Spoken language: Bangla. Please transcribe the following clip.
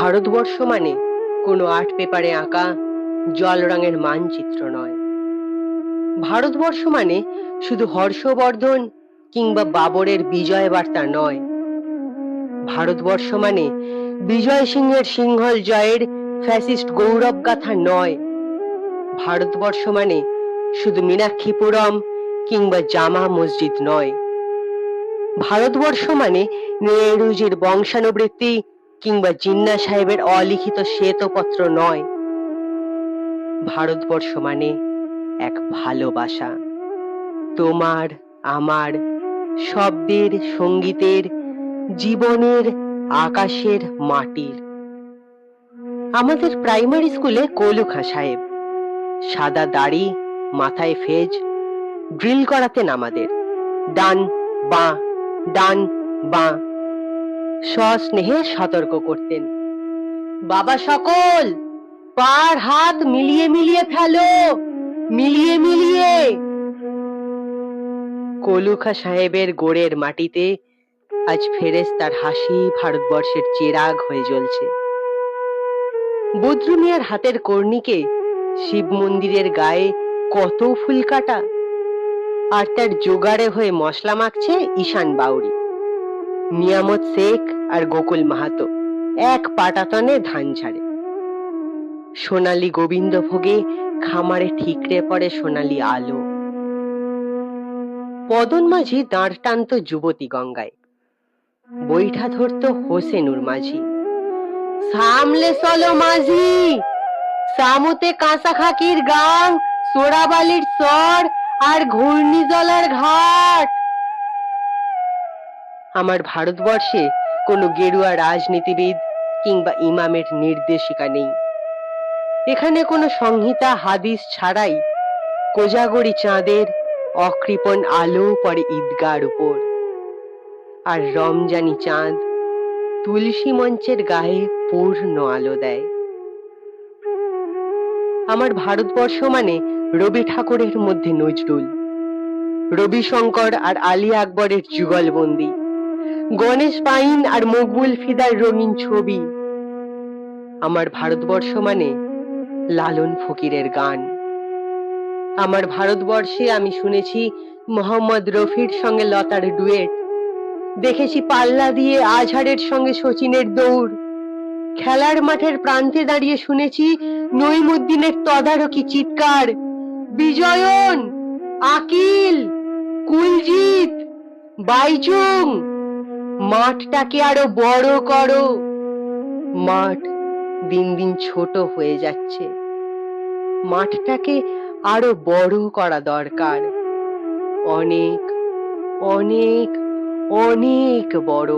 ভারতবর্ষ মানে কোনো আর্ট পেপারে আঁকা জল রঙের মানচিত্র নয়। ভারতবর্ষ মানে শুধু হর্ষবর্ধন কিংবা বাবরের বিজয় বার্তা নয়। ভারতবর্ষ মানে বিজয় সিংহের সিংহল জয়ের ফ্যাসিস্ট গৌরব গাথা নয়। ভারতবর্ষ মানে শুধু মীনাক্ষীপুরম কিংবা জামা মসজিদ নয়। ভারতবর্ষ মানে নেহরুজির বংশানুবৃত্তি কিংবা জিন্না সাহেবের অলিখিত শ্বেতপত্র নয়। ভারতবর্ষ মানে এক ভালোবাসা, তোমার আমার, শব্দের, সঙ্গীতের, জীবনের, আকাশের, মাটির। আমাদের প্রাইমারি স্কুলে কলুখা সাহেব সাদা দাড়ি, মাথায় ফেজ, ড্রিল করাতেন আমাদের ডান বাঁ ডান বাঁ। সস্নেহে সতর্ক করতেন, বাবা সকল পার হাত মিলিয়ে মিলিয়ে ফেলো, মিলিয়ে মিলিয়ে। কলুখা সাহেবের গোড়ের মাটিতে আজ ফেরেশতার হাসি ভারতবর্ষের চেরাগ হয়ে জ্বলছে। বদরু মিয়ার হাতের কর্ণিকে শিব মন্দিরের গায়ে কত ফুল কাটা, আর তার জোগাড়ে হয়ে মশলা মাখছে ঈশান বাউরি। নিয়ামত শেখ আর গোকুল মাহাতো এক পাটাতনে ধান ঝাড়ে। সোনালী গোবিন্দ ভোগে খামারে ঠিকরে পড়ে সোনালী আলো। পদন মাঝি দাঁড় টানত যুবতী গঙ্গায়, বৈঠা ধরত হোসেনুর মাঝি। সামলে চলো মাঝি, সামুতে কাঁচা খাকির গাং, সোড়াবালির চর আর ঘূর্ণিজলার ঘাট। আমার ভারতবর্ষে কোনো গেরুয়া রাজনীতিবিদ কিংবা ইমামের নির্দেশিকা নেই। এখানে কোনো সংহিতা হাদিস ছাড়াই কোজাগরি চাঁদের অকৃপণ আলো পড়ে ঈদগার উপর, আর রমজানি চাঁদ তুলসী মঞ্চের গায়ে পূর্ণ আলো দেয়। আমার ভারতবর্ষ মানে রবি ঠাকুরের মধ্যে নজরুল, রবি শঙ্কর আর আলী আকবরের যুগলবন্দি, গণেশ পাইন আর মকবুল ফিদার রঙিন ছবি। আমার ভারতবর্ষ মানে লালন ফকিরের গান। আমার ভারতবর্ষে আমি শুনেছি মোহাম্মদ রফির সঙ্গে লতার ডুয়েট, দেখেছি পাল্লা দিয়ে আজহারের সঙ্গে শচীনের দৌড়, খেলার মাঠের প্রান্তে দাঁড়িয়ে শুনেছি নইমুদ্দিনের তদারকি চিৎকার, বিজয়ন, আকিল, কুলজিৎ, বাইচুং, মাঠটাকে আরো বড় করো। মাঠ দিন দিন ছোট হয়ে যাচ্ছে, মাঠটাকে আরো বড় করা দরকার, অনেক অনেক অনেক বড়।